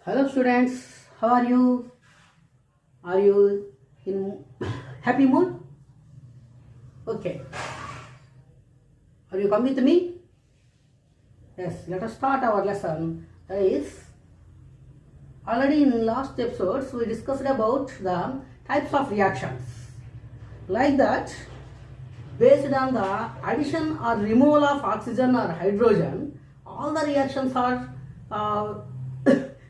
Hello students, how are you? Are you in happy mood? Okay. Are you come with me? Yes, let us start our lesson. Already in last episodes we discussed about the types of reactions. Like that, based on the addition or removal of oxygen or hydrogen, all the reactions are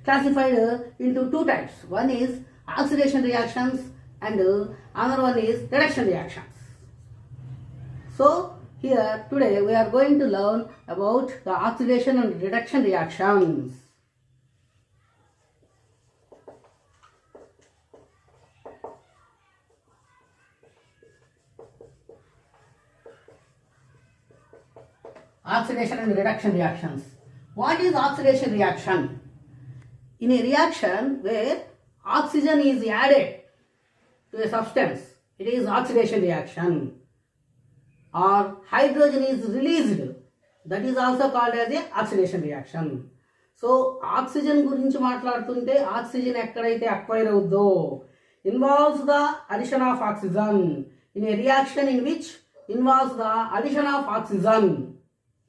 classified into two types. One is oxidation reactions and another one is reduction reactions. So here today we are going to learn about the oxidation and reduction reactions. Oxidation and reduction reactions. What is oxidation reaction? In a reaction where oxygen is added to a substance, it is oxidation reaction. Or hydrogen is released, that is also called as a oxidation reaction. So oxygen గురించి మాట్లాడుతుంటే oxygen ఎక్కడైతే acquire అవుద్దో involves the addition of oxygen in a reaction in which involves the addition of oxygen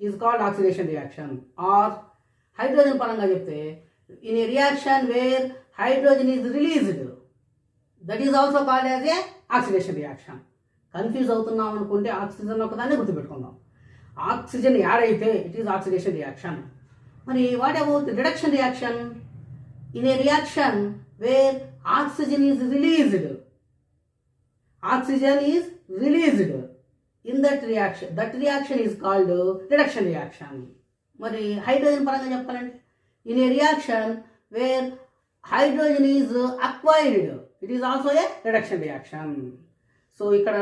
is called oxidation reaction. Or hydrogen పరంగా చెప్తే in a reaction where hydrogen is released, that is also called as a oxidation reaction. Confuse అవుతున్నాం అనుకుంటే oxygen ఒకదాన్ని గుర్తుపెట్టుకుందాం. Oxygen add అయితే it is oxidation reaction. మరి what about reduction reaction? In a reaction where oxygen is released, oxygen is released in that reaction is called reduction reaction. మరి hydrogen పరంగా చెప్పాలంటే in a reaction where hydrogen is acquired, it is also a reduction reaction. So ఇక్కడ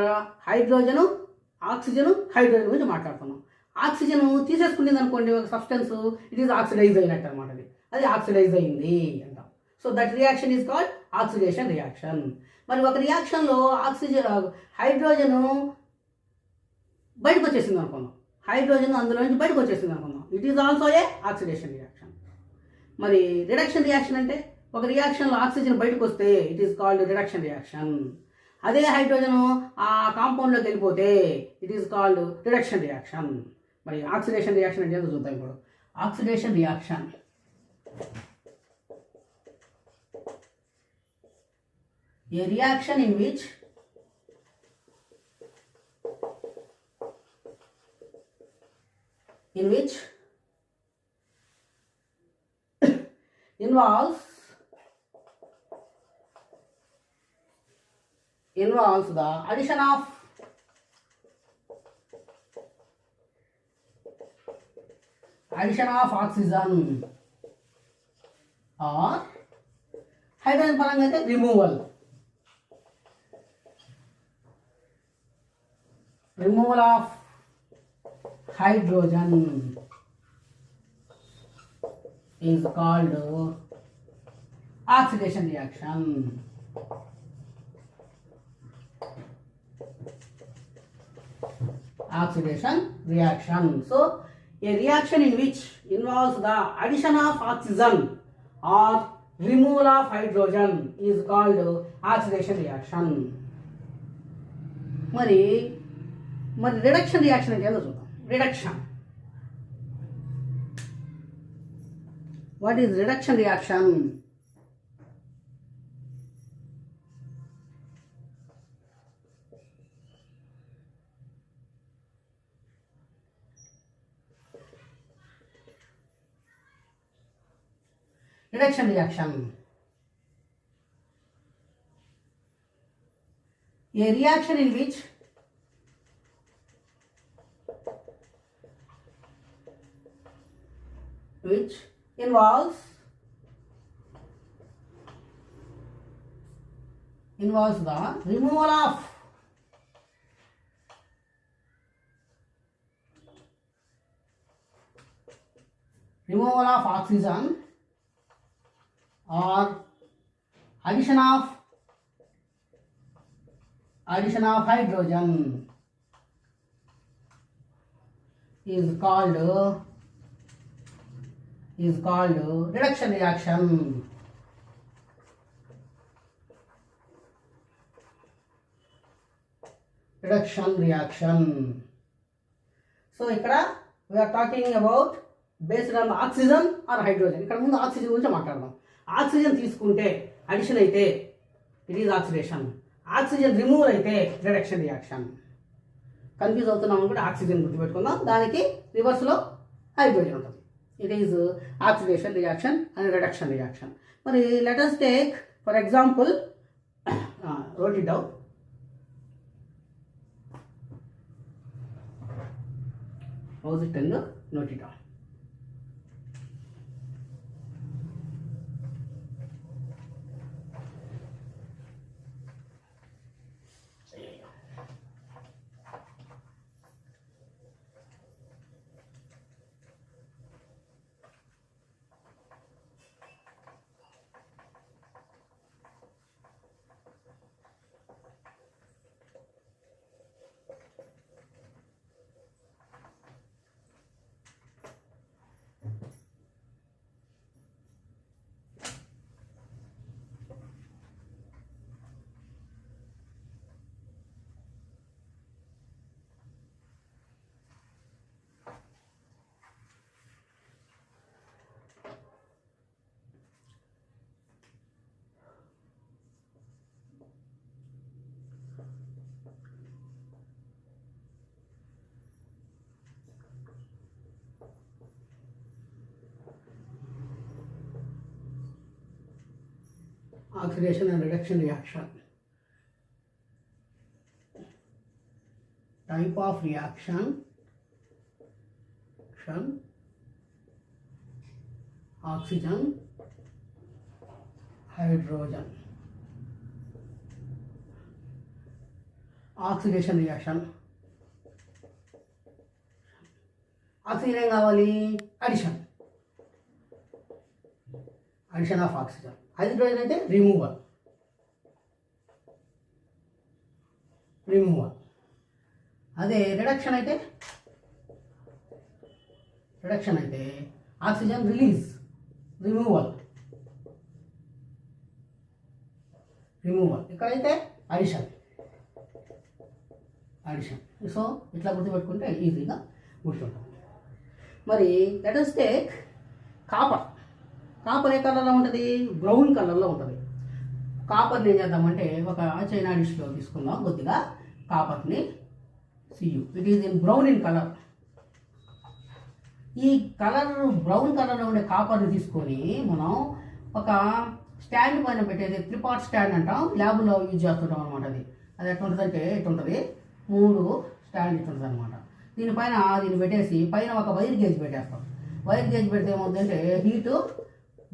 hydrogen oxygen hydrogen గురించి మాట్లాడుతున్నాం. Oxygen తీసేసుకునేది అనుకోండి ఒక substance, it is oxidise అయినట్టు అనమాట. అది ఆక్సిడైజ్ అయింది అంటాం. So that reaction is called oxidation reaction. మరి ఒక రియాక్షన్లో హైడ్రోజను బయటకు వచ్చేసింది అనుకుందాం, హైడ్రోజన్ అందులో నుంచి బయటకు వచ్చేసింది అనుకుందాం, it is also A oxidation reaction. మరి రిడక్షన్ రియాక్షన్ అంటే ఒక రియాక్షన్లో ఆక్సిజన్ బయటకు వస్తే it is called reduction reaction. అదే హైడ్రోజన్ ఆ కాంపౌండ్లోకి వెళ్ళిపోతే it is called reduction reaction. మరి ఆక్సిడేషన్ రియాక్షన్ అంటే ఏదో చూద్దాం ఇప్పుడు. Oxidation reaction A reaction in which involves the addition of oxygen or hydrogen పరంగా అయితే removal of hydrogen is called oxidation reaction. Oxidation reaction. So a reaction in which involves the addition of oxygen or removal of hydrogen is called oxidation reaction. మరి reduction reaction అంటే ఏదో చూద్దాం. Reduction, what is reduction reaction? Reduction reaction. A reaction in which involves the removal of oxygen or addition of hydrogen is called reduction reaction. reduction reaction. So ikkada we are talking about based on oxygen or hydrogen. ఇక్కడ ముందు oxygen గురించి మాట్లాడదాం. Oxygen తీసుకుంటే addition అయితే it is oxidation, oxygen removal అయితే reduction reaction. Confuse అవుతున్నాం అనుకుంటే oxygen గుర్తుపెట్టుకుందాం, దానికి రివర్స్లో హైడ్రోజన్ ఉంటుంది. It is oxidation reaction and reduction reaction. మరి let us take for example, wrote it down. How's it and note it down. Oxidation and reduction reaction. Type of reaction, oxygen, hydrogen. Oxidation reaction. Oxygen ఏం కావాలి? Addition of oxygen. Hydrogen అయితే removal. అదే reduction అయితే oxygen release, removal. ఇక్కడైతే addition. So ఇట్లా గుర్తుపెట్టుకుంటే ఈజీగా గుర్తుంటుంది. మరి let us take copper. Copper ఏ కలర్లో ఉంటుంది? బ్రౌన్ కలర్లో ఉంటుంది. కాపర్ని ఏం చేద్దామంటే ఒక చైనా డిష్లో తీసుకుందాం కొద్దిగా కాపర్ని. Cu, it is in brown in colour. ఈ కలర్ బ్రౌన్ కలర్లో ఉండే కాపర్ని తీసుకొని మనం ఒక స్టాండ్ పైన పెట్టేది, 3 part స్టాండ్ అంటాం, ల్యాబ్లో యూజ్ చేస్తుంటాం అనమాట. అది ఎట్లా ఉంటుంది అంటే ఇట్లుంటుంది, 3 స్టాండ్ ఇట్లుంటుంది అనమాట. దీనిపైన దీన్ని పెట్టేసి పైన ఒక వైర్ గేజ్ పెట్టేస్తాం. వైర్ గేజ్ పెడితే ఏమవుతుందంటే హీటు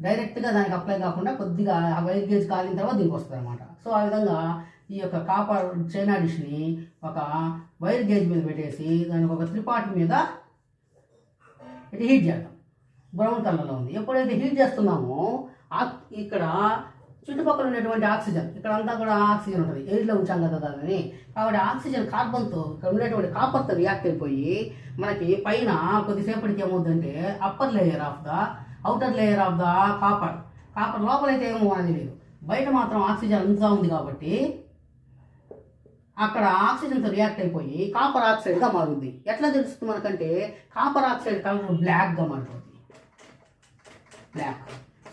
డైరెక్ట్గా దానికి అప్లై కాకుండా కొద్దిగా ఆ వైర్ గేజ్ కాలిన తర్వాత దీనికి వస్తుంది అనమాట. సో ఆ విధంగా ఈ యొక్క కాపర్ చైనా డిష్ని ఒక వైర్ గేజ్ మీద పెట్టేసి దానికి ఒక 3 part మీద ఇటు హీట్ చేద్దాం. బ్రౌన్ కలర్లో ఉంది. ఎప్పుడైతే హీట్ చేస్తున్నామో ఇక్కడ చుట్టుపక్కల ఉన్నటువంటి ఆక్సిజన్, ఇక్కడ అంతా కూడా ఆక్సిజన్ ఉంటుంది, ఎయిర్లో ఉంచాం కదా దాన్ని. కాబట్టి ఆక్సిజన్ కార్బన్తో ఇక్కడ ఉండేటువంటి కాపర్తో రియాక్ట్ అయిపోయి మనకి పైన కొద్దిసేపటికి ఏమవుతుందంటే upper layer of the outer layer of the copper లోపలైతే ఏమో అనేది లేదు, బయట మాత్రం ఆక్సిజన్ అంతా ఉంది కాబట్టి అక్కడ ఆక్సిజన్తో రియాక్ట్ అయిపోయి కాపర్ ఆక్సైడ్గా మారుతుంది. ఎట్లా తెలుస్తుంది మనకంటే కాపర్ ఆక్సైడ్ కలర్ బ్లాక్గా మారిపోతుంది.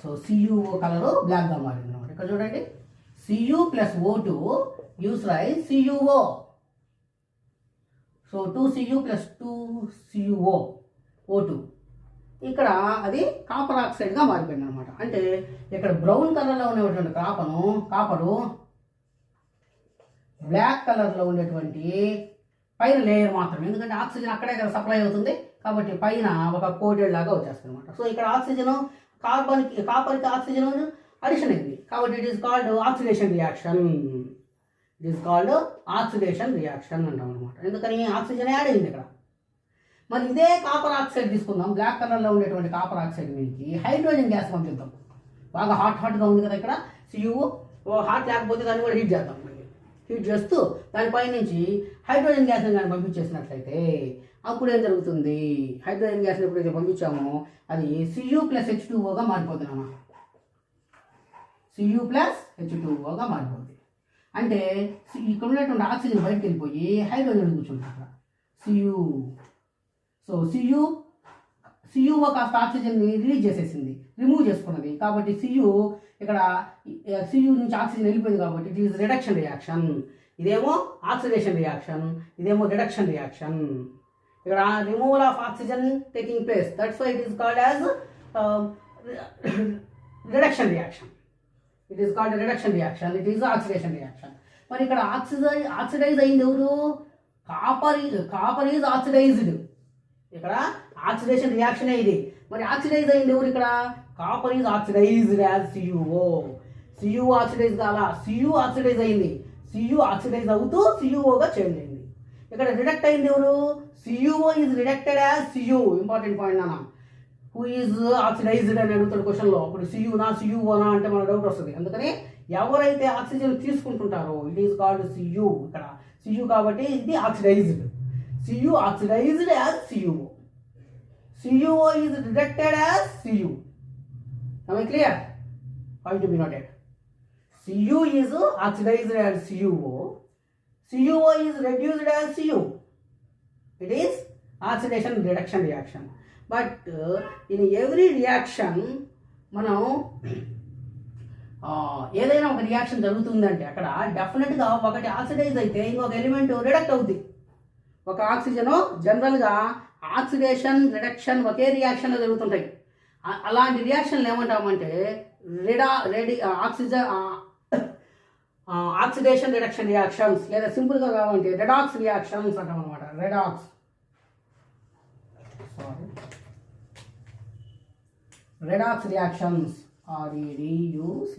సో CuO కలరు బ్లాక్గా మారింది అనమాట. ఇక్కడ చూడండి, Cu + O2 gives rise CuO. So 2Cu + 2CuO O2 ఇక్కడ అది కాపర్ ఆక్సైడ్గా మారిపోయింది అనమాట. అంటే ఇక్కడ బ్రౌన్ కలర్లో ఉండేటువంటి కాపరు బ్లాక్ కలర్లో ఉండేటువంటి పైన లేయర్ మాత్రమే, ఎందుకంటే ఆక్సిజన్ అక్కడే కదా సప్లై అవుతుంది కాబట్టి పైన ఒక కోటెడ్ లాగా వచ్చేస్తుంది అనమాట. సో ఇక్కడ ఆక్సిజన్ కాపర్కి ఆక్సిజన్ అడిషన్ అయింది కాబట్టి it is called oxidation reaction అంటాం అనమాట. ఎందుకని ఆక్సిజన్ యాడ్ అయింది ఇక్కడ. మరి ఇదే కాపర్ ఆక్సైడ్ తీసుకుందాం, బ్లాక్ కలర్లో ఉండేటువంటి కాపర్ ఆక్సైడ్ మీదకి హైడ్రోజన్ గ్యాస్ పంపిద్దాం. బాగా హాట్గా ఉంది కదా ఇక్కడ Cu. హాట్ లేకపోతే దాన్ని కూడా హీట్ చేద్దాం. హీట్ చేస్తూ దానిపై నుంచి హైడ్రోజన్ గ్యాస్ని కానీ పంపించేసినట్లయితే అప్పుడు ఏం జరుగుతుంది? హైడ్రోజన్ గ్యాస్ని ఎప్పుడైతే పంపించామో అది Cu + H2Oగా మారిపోతుంది అన్నమాట. Cu + H2Oగా మారిపోతుంది. అంటే ఇక్కడ ఉన్నటువంటి ఆక్సిజన్ బయటకు వెళ్ళిపోయి హైడ్రోజన్ కూర్చుంటారు అక్కడ సియు. సో సియుఓ కాస్త ఆక్సిజన్ని రిలీజ్ చేసేసింది, రిమూవ్ చేసుకున్నది. కాబట్టి ఇక్కడ సియు నుంచి ఆక్సిజన్ వెళ్ళిపోయింది కాబట్టి ఇట్ ఈస్ రిడక్షన్ రియాక్షన్. ఇదేమో ఆక్సిడేషన్ రియాక్షన్, ఇదేమో రిడక్షన్ రియాక్షన్. ఇక్కడ removal of oxygen taking place, that's why it is called as reduction reaction. It is called reduction reaction, it is oxidation reaction. మరి ఇక్కడ oxidise అయింది ఎవరు? Copper is oxidised. ఇక్కడ oxidation రియాక్షనే ఇది. మరి ఆక్సిడైజ్ అయింది ఎవరు? ఇక్కడ copper is oxidised as CUO. CUO oxidise కాలా, సియు ఆక్సిడైజ్ అయింది. సియు ఆక్సిడైజ్ అవుతూ సియుఓగా చేంజ్ అయింది. ఇక్కడ రిడక్ట్ అయింది ఎవరు? CUO is reducted as CU. Important point నాన్న. హూ ఈజ్ ఆక్సిడైజ్డ్ అని అడుగుతాడు క్వశ్చన్లో. అప్పుడు సియునా సియుఓనా అంటే మన డౌట్ వస్తుంది. అందుకని ఎవరైతే ఆక్సిజన్ తీసుకుంటుంటారో ఇట్ ఈస్ కాల్డ్ సియు. ఇక్కడ సియు కాబట్టి ఇది oxidized. CU oxidized as CUO. CUO is reducted as CU. Am I clear? Point to be noted. Cu is oxidized as CuO. CuO is reduced as Cu. It is oxidation reduction reaction. But in every reaction, మనం ఏదైనా ఒక reaction జరుగుతుందంటే అక్కడ డెఫినెట్గా ఒకటి oxidise అయితే ఇంకొక element రిడక్ట్ అవుతుంది. ఒక ఆక్సిజన్ జనరల్గా ఆక్సిడేషన్ రిడక్షన్ ఒకే రియాక్షన్లో జరుగుతుంటాయి. అలాంటి రియాక్షన్లు ఏమంటామంటే ఆక్సిడేషన్ రిడక్షన్ రియాక్షన్స్, లేదా సింపుల్గా కావాలంటే రెడాక్స్ రియాక్షన్స్ అంటాం అనమాట. రెడాక్స్ రియాక్షన్స్ REDUC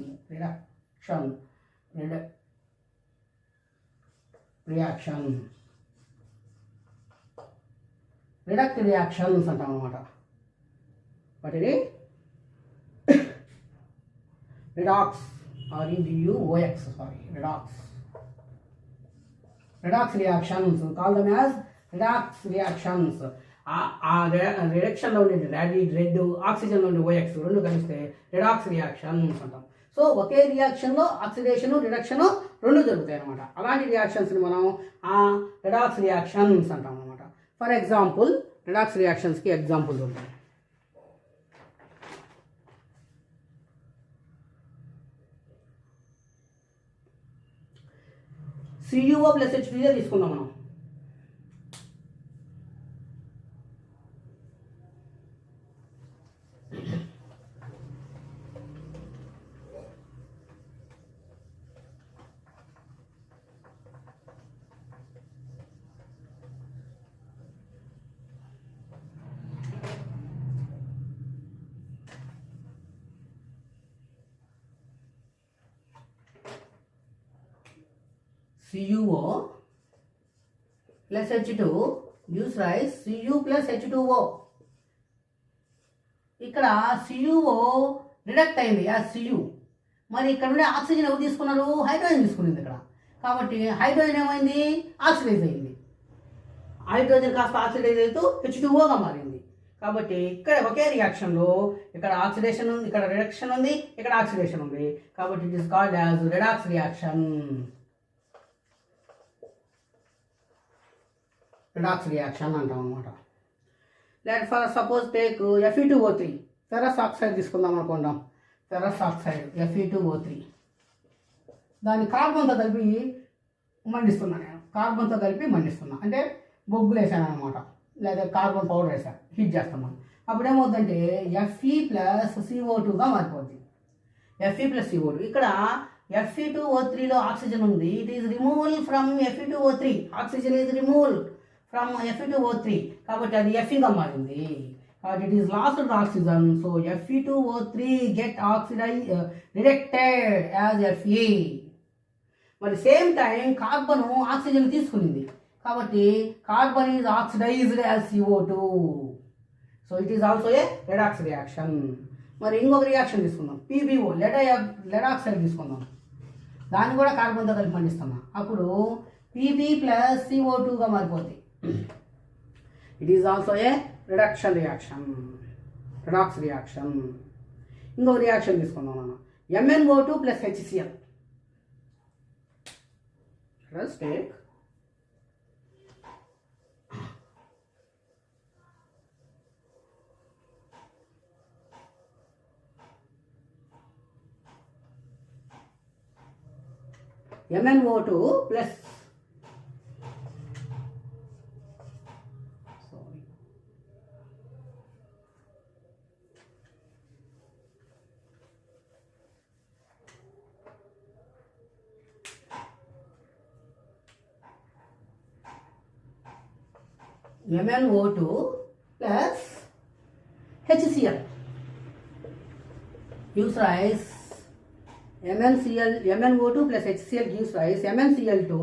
రిడక్ట్ రియాక్షన్స్ అంటాం అనమాట. వాటిని redox REDUOX redox reactions, call them as redox reactions. ఆ రిడక్షన్లో ఉండే రెడ్ ఆక్సిజన్లో ఉండే OX రెండు కలిస్తే రిడాక్స్ రియాక్షన్స్ అంటాం. సో ఒకే రియాక్షన్లో ఆక్సిడేషను రిడక్షను రెండు జరుగుతాయి అనమాట. అలాంటి రియాక్షన్స్ని మనం రిడాక్స్ రియాక్షన్స్ అంటాం అనమాట. ఫర్ ఎగ్జాంపుల్ రిడాక్స్ రియాక్షన్స్కి ఎగ్జాంపుల్ ఉంటాయి. CuO + H2O తీసుకుందాం మనం. CuO + H2 gives rise Cu + H2O. ఇక్కడ CuO రిడక్ట్ అయింది యాజ్ Cu. మరి ఇక్కడ ఉండే ఆక్సిజన్ ఎవరు తీసుకున్నారు? హైడ్రోజన్ తీసుకున్నది ఇక్కడ. కాబట్టి హైడ్రోజన్ ఏమైంది? ఆక్సిడైజ్ అయింది. హైడ్రోజన్ కాస్త ఆక్సిడైజ్ అవుతూ H2Oగా మారింది. కాబట్టి ఇక్కడ ఒకే రియాక్షన్లో ఇక్కడ ఆక్సిడేషన్ ఉంది, ఇక్కడ రిడక్షన్ ఉంది, ఇక్కడ ఆక్సిడేషన్ ఉంది. కాబట్టి it is called as redox reaction. Redox reaction అంటాం అనమాట. Let for suppose take Fe2O3 ferrous oxide తీసుకుందాం అనుకుందాం. ఫెరస్ ఆక్సైడ్ Fe2O3 దాన్ని కార్బన్తో కలిపి మండిస్తున్నాను నేను. కార్బన్తో కలిపి మండిస్తున్నా అంటే బొగ్గులు వేసాను అనమాట, లేదా కార్బన్ పౌడర్ వేసాను, హీట్ చేస్తున్నాను. అప్పుడు ఏమవుతుందంటే Fe + CO2గా మారిపోద్ది. Fe + CO2. ఇక్కడ Fe2O3లో ఆక్సిజన్ ఉంది. It is removal from Fe2O3. Oxygen is removal from Fe2O3. కాబట్టి అది Feగా మారింది. కాబట్టి it is lost oxygen. So Fe2O3 get reducted as Fe. మరి సేమ్ టైం కార్బన్ ఆక్సిజన్ తీసుకునింది. కాబట్టి carbon is oxidised as CO2. So it is also a redox reaction. మరి ఇంకొక రియాక్షన్ తీసుకుందాం. PbO లెడ్ ఆక్సైడ్ తీసుకుందాం. దాన్ని కూడా కార్బన్తో కలిపి మండిస్తున్నా. అప్పుడు Pb + CO2గా మారిపోతుంది. It is also a reduction reaction, redox reaction. ఇంకొక రియాక్షన్ తీసుకుందాం మనం. MnO2 + HCl. let us take MnO2 plus MnO2 plus HCl gives rise MnO2 plus HCl gives rise MnCl2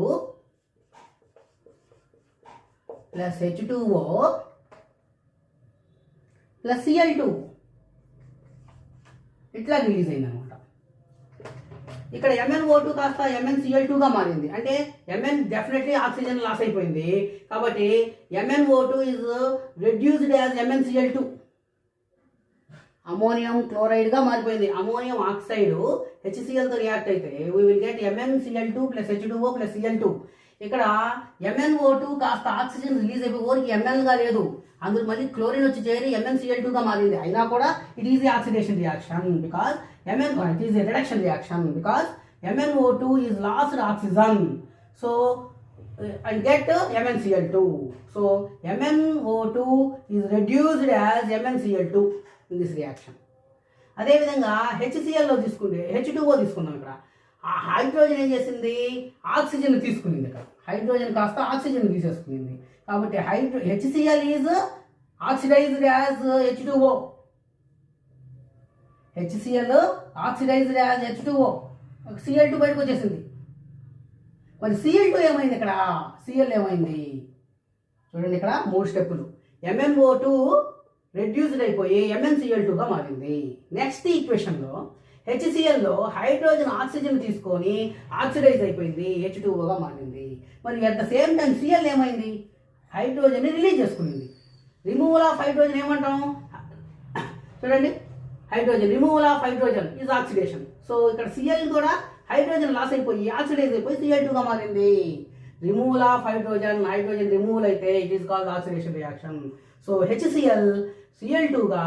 plus H2O plus Cl2 ఇట్లా release అయింది అనమాట. ఇక్కడ MnO2 కాస్త MnCl2గా మారింది. అంటే Mn డెఫినెట్లీ ఆక్సిజన్ లాస్ అయిపోయింది కాబట్టి MnO2 is reduced as MnCl2. Ammonium క్లోరైడ్గా మారిపోయింది. అమోనియం ఆక్సైడ్ HClతో రియాక్ట్ అయితే we will get MnCl2 plus H2O plus Cl2. ఇక్కడ MnO2 కాస్త ఆక్సిజన్ రిలీజ్ అయిపోయి ఓరికి Mnగా లేదు, అందులో మళ్ళీ క్లోరిన్ వచ్చి చేరి MnCl2గా మారింది. అయినా కూడా it is the oxidation reaction because it is a reduction reaction because MnO2 is lost oxygen, so and get MnCl2. So MnO2 is reduced as MnCl2 in this reaction. అదేవిధంగా HClలో తీసుకుంటే H2O తీసుకున్నాం. ఇక్కడ ఆ హైడ్రోజన్ ఏం చేసింది, oxygen తీసుకునింది. ఇక్కడ hydrogen కాస్త oxygen తీసేసుకునింది కాబట్టి HCl is oxidised as H2O. HCl oxidised as H2O, Cl2 బయటకు వచ్చేసింది. మరి Cl2 ఏమైంది, ఇక్కడ Cl ఏమైంది చూడండి. ఇక్కడ 3 స్టెప్పులు. MnO2 రెడ్యూస్డ్ అయిపోయి MnCl2గా మారింది. నెక్స్ట్ ఈక్వేషన్లో HClలో హైడ్రోజన్ ఆక్సిజన్ తీసుకొని ఆక్సిడైజ్ అయిపోయింది, H2Oగా మారింది. మరి at the same time Cl ఏమైంది, హైడ్రోజన్ని రిలీజ్ చేసుకునింది. రిమూవల్ ఆఫ్ హైడ్రోజన్ ఏమంటాం చూడండి, hydrogen removal of hydrogen is oxidation. So ఇక్కడ Cl కూడా హైడ్రోజన్ లాస్ అయిపోయి ఆక్సిడైజ్ అయిపోయి Cl2గా మారింది. రిమూవల్ ఆఫ్ హైడ్రోజన్ రిమూవల్ అయితే it is called oxidation reaction. So HCl Cl2గా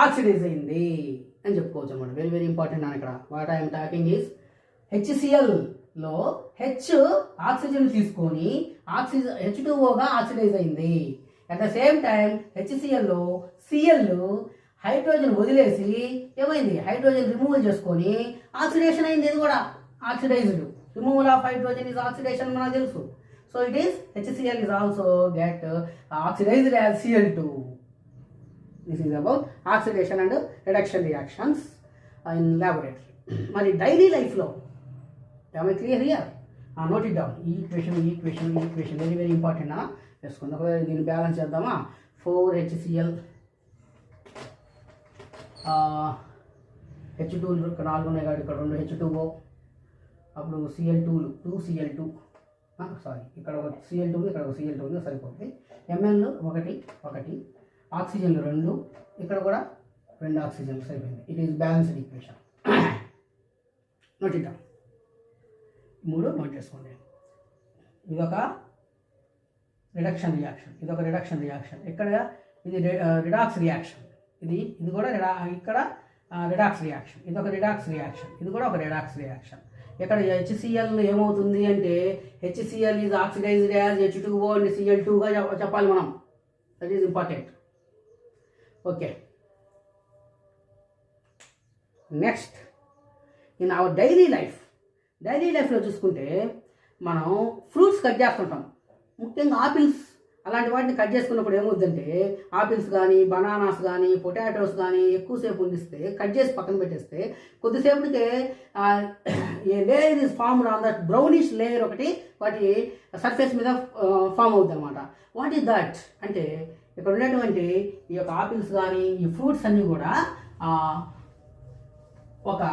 ఆక్సిడైజ్ అయింది అని చెప్పుకోవచ్చు అనమాట. వెరీ వెరీ ఇంపార్టెంట్ అని ఇక్కడ వాట్ ఐఎమ్ టాకింగ్ ఈజ్ HClలో H ఆక్సిజన్ తీసుకొని H2Oగా ఆక్సిడైజ్ అయింది. అట్ ద సేమ్ టైం HClలో Cl హైడ్రోజన్ వదిలేసి ఏమైంది, హైడ్రోజన్ రిమూవల్ చేసుకొని ఆక్సిడేషన్ అయింది. ఇది కూడా oxidized. Removal of hydrogen is oxidation మనకు తెలుసు. So it is HCl is also get oxidized as Cl2. This is about oxidation and reduction reactions in laboratory. మరి డైలీ లైఫ్లో am I clear here? Note it down. ఈ equation very very important. వేసుకుందాం. ఒకవేళ దీన్ని balance చేద్దామా. 4HCl H2 ఇక్కడ 4 ఉన్నాయి కాబట్టి ఇక్కడ 2 H2O, అప్పుడు Cl2 2Cl2 సారీ ఇక్కడ ఒక Cl2 ఉంది, ఇక్కడ ఒక Cl2 ఉంది, సరిపోతుంది. Ml 1 ఆక్సిజన్లు 2, ఇక్కడ కూడా 2 ఆక్సిజన్లు, సరిపోయింది. It is balanced equation. Note it down. 3 note చేసుకోండి. ఇదొక రిడక్షన్ రియాక్షన్, ఇక్కడ ఇది రిడాక్స్ రియాక్షన్, ఇది కూడా ఇక్కడ రిడాక్స్ రియాక్షన్, ఇది ఒక రిడాక్స్ రియాక్షన్, ఇది కూడా ఒక రిడాక్స్ రియాక్షన్. ఇక్కడ HCl ఏమవుతుంది అంటే HCl is oxidised as H2O and Cl2గా చెప్పాలి మనం. That is important. Okay, next in our daily లైఫ్లో చూసుకుంటే మనం ఫ్రూట్స్ కట్ చేస్తుంటాం. ముఖ్యంగా ఆపిల్స్ అలాంటి వాటిని కట్ చేసుకున్నప్పుడు ఏమవుతుందంటే ఆపిల్స్ కానీ బనానాస్ కానీ పొటాటోస్ కానీ ఎక్కువసేపు ఉండిస్తే కట్ చేసి పక్కన పెట్టేస్తే కొద్దిసేపటికే a layer is formed on that brownish layer ఒకటి వాటి సర్ఫేస్ మీద ఫామ్ అవుతుంది అనమాట. వాట్ ఈజ్ దట్ అంటే ఇక్కడ ఉన్నటువంటి ఈ యొక్క ఆపిల్స్ కానీ ఈ ఫ్రూట్స్ అన్నీ కూడా ఒక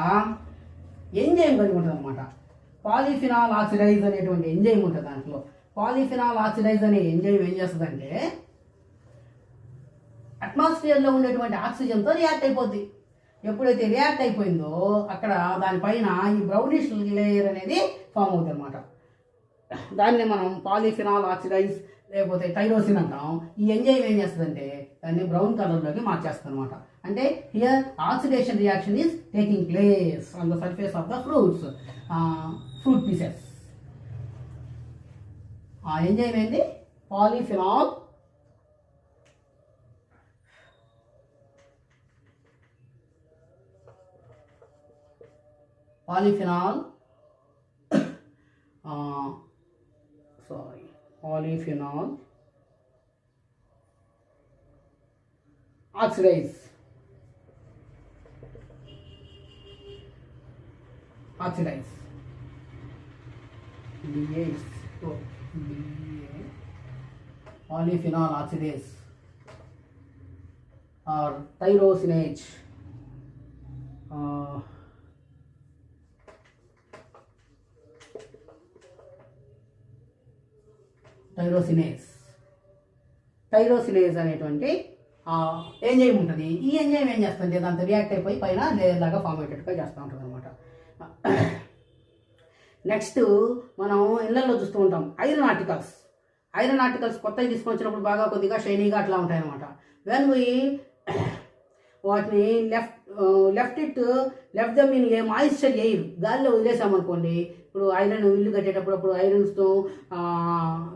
ఎంజైమ్ కలిగి ఉంటుంది అనమాట. పాలిఫినాల్ ఆక్సిడైజ్ అనేటువంటి ఎంజైమ్ ఉంటుంది దాంట్లో. పాలిఫినాల్ ఆక్సిడైజ్ అనే ఎంజైమ్ ఏం చేస్తుందంటే అట్మాస్ఫియర్లో ఉండేటువంటి ఆక్సిజన్తో రియాక్ట్ అయిపోద్ది. ఎప్పుడైతే రియాక్ట్ అయిపోయిందో అక్కడ దానిపైన ఈ బ్రౌనిష్ లేయర్ అనేది ఫామ్ అవుతుంది అనమాట. దాన్ని మనం పాలిఫినాల్ ఆక్సిడైజ్ లేకపోతే టైరోసిన్ అంటాం. ఈ ఎంజైమ్ ఏం చేస్తుందంటే దాన్ని బ్రౌన్ కలర్లోకి మార్చేస్తుంది అనమాట. అంటే here oxidation reaction is taking place on the surface of the fruit pieces. ఆ ఎంజైమ్ ఏంది? Polyphenol polyphenol polyphenol oxidase polyphenol oxidase or tyrosinase టైరోసినేజ్ అనేటువంటి ఎంజైమ్ ఉంటుంది. ఈ ఎంజైమ్ ఏం చేస్తుంది? దాంతో రియాక్ట్ అయిపోయి పైన లేయర్ లాగా ఫామ్ అయ్యేటట్టుగా చేస్తూ ఉంటుంది అనమాట. నెక్స్ట్ మనం ఇళ్ళల్లో చూస్తూ ఉంటాం ఐరన్ ఆర్టికల్స్ కొత్తవి తీసుకొని వచ్చినప్పుడు బాగా కొద్దిగా షైనీగా అట్లా ఉంటాయి అనమాట. వెన్ వీ వాటిని left them in a moisture air, గాలిలో వదిలేసామనుకోండి. ఇప్పుడు ఐరన్ ఇల్లు కట్టేటప్పుడు ఐరన్స్తో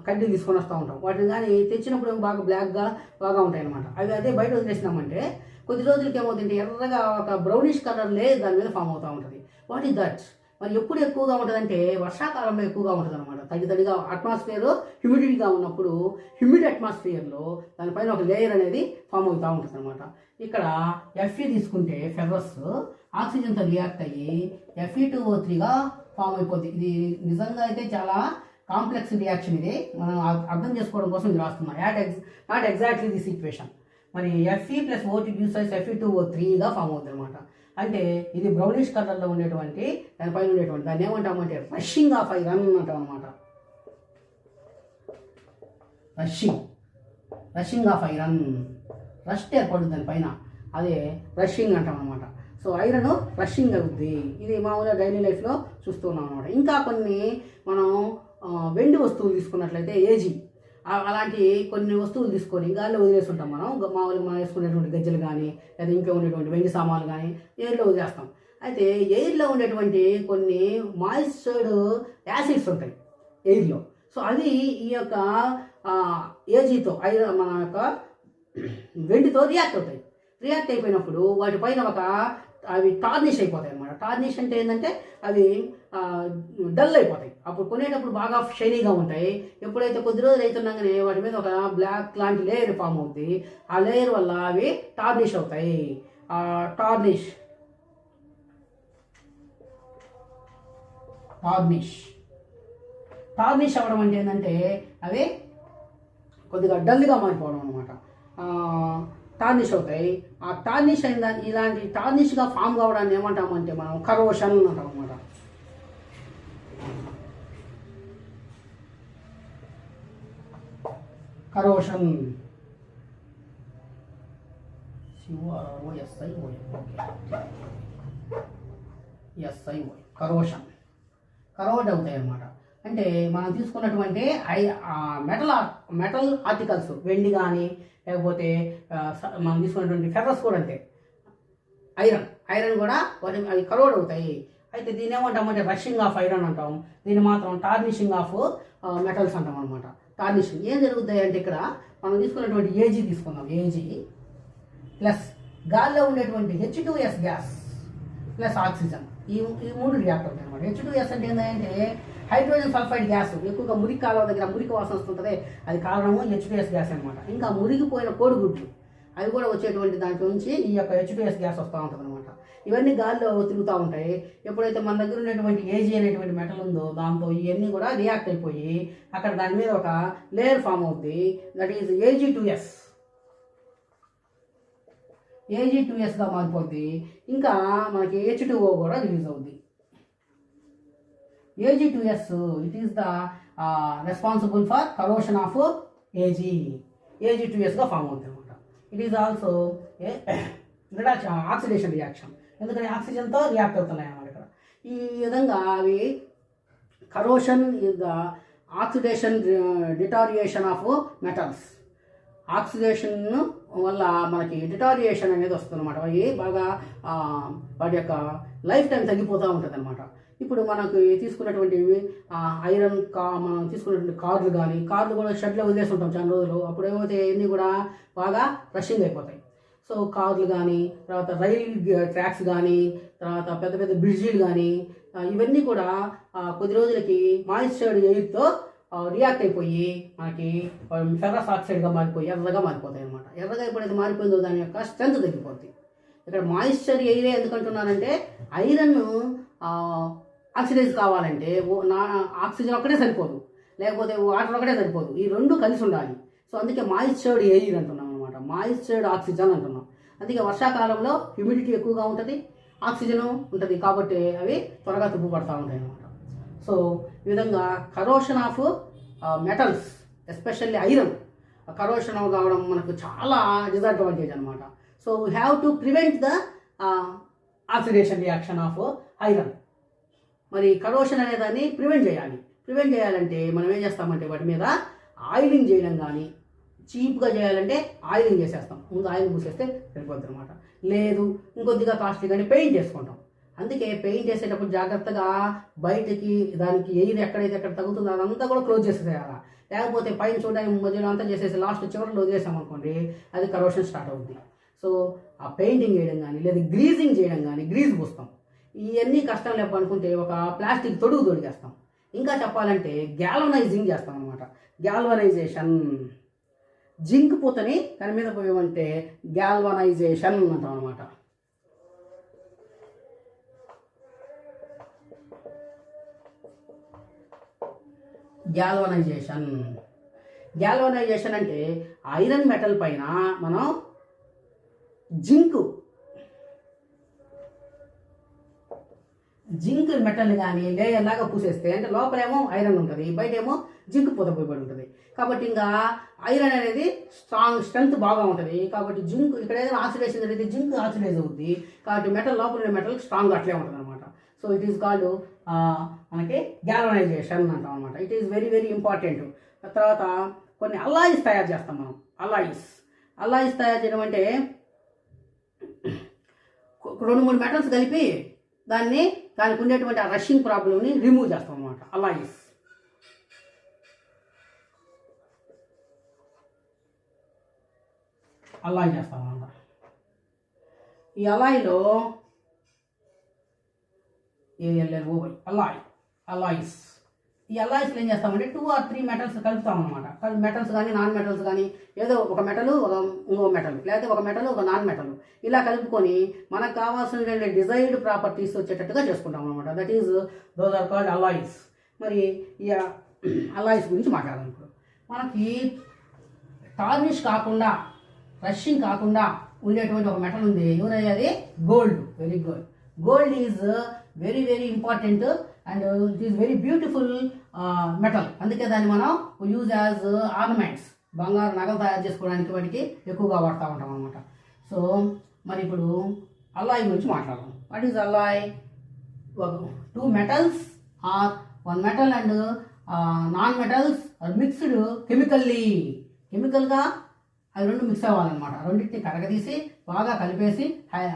కడ్డీ తీసుకొని వస్తూ ఉంటాం. వాటిని కానీ తెచ్చినప్పుడు బాగా బ్లాక్గా బాగా ఉంటాయి అనమాట. అవి అదే బయట వదిలేసినామంటే కొద్ది రోజులకి ఏమవుతుంటే ఎర్రగా ఒక బ్రౌనిష్ కలర్ దాని మీద ఫామ్ అవుతూ ఉంటుంది. What is that? మరి ఎప్పుడు ఎక్కువగా ఉంటుందంటే వర్షాకాలంలో ఎక్కువగా ఉంటుంది అనమాట. తడిగా అట్మాస్ఫియర్ హ్యూమిడిటీగా ఉన్నప్పుడు హ్యూమిడ్ అట్మాస్ఫియర్లో దానిపైన ఒక లేయర్ అనేది ఫామ్ అవుతూ ఉంటుంది అనమాట. ఇక్కడ Fe తీసుకుంటే ఫెర్రస్ ఆక్సిజన్తో రియాక్ట్ అయ్యి Fe2O3గా ఫామ్ అయిపోద్ది. ఇది నిజంగా అయితే చాలా కాంప్లెక్స్ రియాక్షన్. ఇది మనం అర్థం చేసుకోవడం కోసం ఇది రాస్తున్నాం. Not exactly this equation. మరి Fe + O2 gives us Fe2O3గా ఫామ్ అవుతుంది అనమాట. అంటే ఇది బ్రౌనిష్ కలర్లో ఉండేటువంటి దానిపైన ఉండేటువంటి దాన్ని ఏమంటామంటే రషింగ్ ఆఫ్ ఐరన్ అంటాం అనమాట. రషింగ్ ఆఫ్ ఐరన్, రస్ట్ ఏర్పడుతుంది దానిపైన, అదే రషింగ్ అంటాం అనమాట. సో ఐరన్ రషింగ్ అవుద్ది. ఇది మామూలుగా డైలీ లైఫ్లో చూస్తున్నాం అనమాట. ఇంకా కొన్ని మనం వెండి వస్తువులు తీసుకున్నట్లయితే ఏజీ అలాంటి కొన్ని వస్తువులు తీసుకొని గాల్లో వదిలేస్తుంటాం. మామూలుగా మనం వేసుకునేటువంటి గజ్జలు కానీ లేదా ఇంకా ఉండేటువంటి వెండి సామాన్లు కానీ ఎయిర్లో వదిలేస్తాం. అయితే ఎయిర్లో ఉండేటువంటి కొన్ని మాయిశ్చర్డ్ యాసిడ్స్ ఉంటాయి ఎయిర్లో. సో అది ఈ యొక్క ఏజీతో మన యొక్క వెండితో రియాక్ట్ అవుతాయి. రియాక్ట్ అయిపోయినప్పుడు వాటిపైన అవి టార్నిష్ అయిపోతాయి అనమాట. టార్నిష్ అంటే ఏంటంటే అవి డల్ అయిపోతాయి. అప్పుడు కొనేటప్పుడు బాగా షైనీగా ఉంటాయి. ఎప్పుడైతే కొద్ది రోజులు అవుతున్నాగానే వాటి మీద ఒక బ్లాక్ లాంటి లేయర్ ఫామ్ అవుతుంది. ఆ లేయర్ వల్ల అవి టార్నిష్ అవుతాయి. టార్నిష్ అవ్వడం అంటే ఏంటంటే అవి కొద్దిగా డల్గా మారిపోవడం అనమాట. టార్నిష్ అవుతాయి. ఆ టార్నిష్ అయిన ఇలాంటి టార్నిష్గా ఫామ్ కావడాన్ని ఏమంటామంటే మనం కరోషన్ అంటాం అనమాట. కరోషన్ కరోడ్ అవుతాయి అన్నమాట. అంటే మనం తీసుకున్నటువంటి మెటల్ ఆర్టికల్స్ వెండి కానీ లేకపోతే మనం తీసుకున్నటువంటి ఫెర్రస్ కూడా అంతే. ఐరన్ కూడా అవి కరోడ్ అవుతాయి. అయితే దీన్ని ఏమంటామంటే రషింగ్ ఆఫ్ ఐరన్ అంటాం. దీన్ని మాత్రం టార్నిషింగ్ ఆఫ్ మెటల్స్ అంటాం అనమాట. టార్నిషింగ్ ఏం జరుగుతాయి అంటే ఇక్కడ మనం తీసుకున్నటువంటి ఏజీ తీసుకుందాం. ఏజీ ప్లస్ గాల్లో ఉండేటువంటి H2S గ్యాస్ ప్లస్ ఆక్సిజన్, ఈ మూడు రియాక్ట్ అవుతాయి అనమాట. H2S అంటే ఏంటంటే హైడ్రోజన్ సల్ఫైడ్ గ్యాస్. ఎక్కువగా మురికి కాలువ దగ్గర మురికి వాసన వస్తుంటుంది, అది కారణము H2S గ్యాస్ అనమాట. ఇంకా మురిగిపోయిన కోడిగుడ్లు అవి కూడా వచ్చేటువంటి దాంట్లో నుంచి ఈ యొక్క H2S గ్యాస్ వస్తూ ఉంటుంది అనమాట. ఇవన్నీ గాల్లో తిరుగుతూ ఉంటాయి. ఎప్పుడైతే మన దగ్గర ఉన్నటువంటి ఏజీ అనేటువంటి మెటల్ ఉందో దాంతో ఇవన్నీ కూడా రియాక్ట్ అయిపోయి అక్కడ దాని మీద ఒక లేయర్ ఫామ్ అవుద్ది. దట్ ఈజ్ AG2Sగా మారిపోద్ది. ఇంకా మనకి H2O కూడా రిలీజ్ అవుద్ది. AG2S it is the responsible for corrosion of AG2Sగా ఫామ్ అవుతుంది అనమాట. It is also oxidation reaction, ఎందుకంటే ఆక్సిజన్తో రియాక్ట్ అవుతున్నాయి అన్నమాట. ఇక్కడ ఈ విధంగా అవి corrosion is the oxidation deterioration of metals. Oxidation వల్ల మనకి డిటారియేషన్ అనేది వస్తుంది అనమాట. అవి బాగా వాటి యొక్క లైఫ్ టైం తగ్గిపోతూ ఉంటుంది అనమాట. ఇప్పుడు మనకు తీసుకున్నటువంటి ఐరన్ మనం తీసుకున్నటువంటి కార్లు కూడా షెడ్లో వదిలేసి ఉంటాం చాలా రోజులు. అప్పుడు ఏమైతే ఇవన్నీ కూడా బాగా రషింగ్ అయిపోతాయి. సో కార్లు కానీ, తర్వాత రైల్ ట్రాక్స్ కానీ, తర్వాత పెద్ద పెద్ద బ్రిడ్జీలు కానీ, ఇవన్నీ కూడా కొద్ది రోజులకి మాయిశ్చర్డ్ ఎయిర్తో రియాక్ట్ అయిపోయి మనకి ఫెర్రస్ ఆక్సైడ్గా మారిపోయి ఎర్రగా మారిపోతాయి అనమాట. ఎర్రగా ఎప్పుడైతే మారిపోయిందో దాని యొక్క స్ట్రెంత్ తగ్గిపోద్ది. ఇక్కడ మాయిశ్చర్ ఎయిరే ఎందుకంటున్నానంటే ఐరన్ ఆక్సిడైజ్ కావాలంటే ఆక్సిజన్ ఒక్కటే సరిపోదు, లేకపోతే వాటర్ ఒకటే సరిపోదు, ఈ రెండు కలిసి ఉండాలి. సో అందుకే మాయిశ్చర్డ్ ఎయిర్ అంటున్నాం అనమాట, మాయిశ్చర్డ్ ఆక్సిజన్ అంటున్నాం. అందుకే వర్షాకాలంలో హ్యూమిడిటీ ఎక్కువగా ఉంటుంది, ఆక్సిజన్ ఉంటుంది, కాబట్టి అవి త్వరగా తుప్పుపడతా ఉంటాయి అనమాట. సో ఈ విధంగా corrosion of metals, especially iron corrosion కావడం మనకు చాలా డిసడ్వాంటేజ్ అనమాట. So we have to prevent the oxidation reaction of iron. మరి కరోషన్ అనే దాన్ని ప్రివెంట్ చేయాలి. ప్రివెంట్ చేయాలంటే మనం ఏం చేస్తామంటే వాటి మీద ఆయిలింగ్ చేయడం కానీ, చీప్గా చేయాలంటే ఆయిలింగ్ చేసేస్తాం, ముందు ఆయిల్ పూసేస్తే సరిపోద్ది అనమాట. లేదు ఇంకొద్దిగా కాస్ట్లీ కానీ పెయింట్ చేసుకుంటాం. అందుకే పెయింట్ చేసేటప్పుడు జాగ్రత్తగా బయటకి దానికి ఎయిర్ ఎక్కడైతే ఎక్కడ తగ్గుతుందో అదంతా కూడా క్లోజ్ చేసేయాలి. లేకపోతే పైన చూడడానికి మధ్యలో అంతా చేసేసి లాస్ట్ చివరిలో వదిలేసామనుకోండి, అది కరోషన్ స్టార్ట్ అవుతుంది. సో ఆ పెయింటింగ్ చేయడం కానీ, లేదా గ్రీజింగ్ చేయడం కానీ, గ్రీజ్ పూస్తాం. ఇవన్నీ కష్టం లేపనుకుంటే ఒక ప్లాస్టిక్ తొడుగు తొడిగేస్తాం. ఇంకా చెప్పాలంటే గ్యాల్వనైజింగ్ చేస్తాం అనమాట. గ్యాల్వనైజేషన్, జింక్ పూతని దాని మీద పోయామంటే గ్యాల్వనైజేషన్ అంటాం అనమాట. గ్యాల్వనైజేషన్ అంటే ఐరన్ మెటల్ పైన మనం జింక్ మెటల్ కానీ లేయర్ లాగా పూసేస్తే, అంటే లోపలేమో ఐరన్ ఉంటుంది, బయటేమో జింక్ పూత పోయబడి ఉంటుంది. కాబట్టి ఇంకా ఐరన్ అనేది స్ట్రెంత్ బాగా ఉంటుంది. కాబట్టి జింక్ ఇక్కడ ఏదైనా ఆక్సిడేషన్ జరిగితే జింక్ ఆక్సిడైజ్ అవుతుంది. కాబట్టి మెటల్ లోపల ఉండే మెటల్ స్ట్రాంగ్ అట్లే ఉంటుంది అనమాట. సో ఇట్ ఈస్ కాల్డ్ మనకి గ్యాల్వనైజేషన్ అంటాం అనమాట. It is very very important. తర్వాత కొన్ని అల్లాయిస్ తయారు చేస్తాం మనం. అల్లాయిస్ తయారు చేయడం అంటే 2-3 మెటల్స్ కలిపి దానికి ఉండేటువంటి ఆ రషింగ్ ప్రాబ్లమ్ని రిమూవ్ చేస్తాం అనమాట. అల్లాయ్ చేస్తాం అనమాట. ఈ అల్లాయిలో అల్లాయిస్, ఈ అల్లాయిస్లో ఏం చేస్తామంటే 2 or 3 మెటల్స్ కలుపుతాం అనమాట. మెటల్స్ కానీ నాన్ మెటల్స్ కానీ, ఏదో ఒక మెటల్ ఇంకో మెటల్, లేకపోతే ఒక మెటల్ ఒక నాన్ మెటల్, ఇలా కలుపుకొని మనకు కావాల్సిన డిజైర్డ్ ప్రాపర్టీస్ వచ్చేటట్టుగా చేసుకుంటాం అనమాట. That is those are called alloys. మరి ఈ అల్లాయిస్ గురించి మాట్లాడాలి. ఇప్పుడు మనకి టార్నిష్ కాకుండా, రషింగ్ కాకుండా ఉండేటువంటి ఒక మెటల్ ఉంది. ఎవరైనా అది gold. Very good. Gold is very very important and it is very beautiful metal. అందుకే దాన్ని మనం యూజ్ యాజ్ ఆర్నమెంట్స్, బంగారు నగలు తయారు చేసుకోవడానికి వాటికి ఎక్కువగా వాడుతూ ఉంటాం అనమాట. సో మరి ఇప్పుడు అల్లాయ్ గురించి మాట్లాడదాం. What is alloy? 2 metals or 1 metal and non metals are mixed కెమికల్గా అవి రెండు మిక్స్ అవ్వాలన్నమాట. రెండింటిని కరగదీసి బాగా కలిపేసి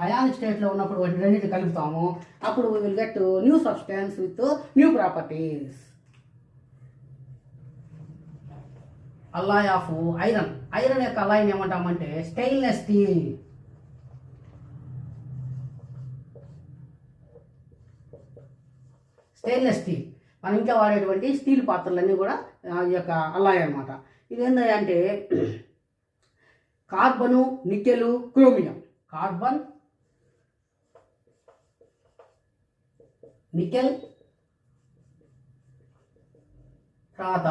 అయానిక్ స్టేట్లో ఉన్నప్పుడు వాటి రెండింటిని కలుపుతాము. అప్పుడు we will get new substance with new properties. Alloy of iron. Iron యొక్క అల్లాయ్ని ఏమంటామంటే స్టెయిన్లెస్ స్టీల్. మన ఇంట్లో వాడేటువంటి స్టీల్ పాత్రలన్నీ కూడా ఈ యొక్క అల్లాయ్ అనమాట. ఇది ఏంటంటే కార్బను, నికెలు, క్రోమియం. కార్బన్, నికెల్, తర్వాత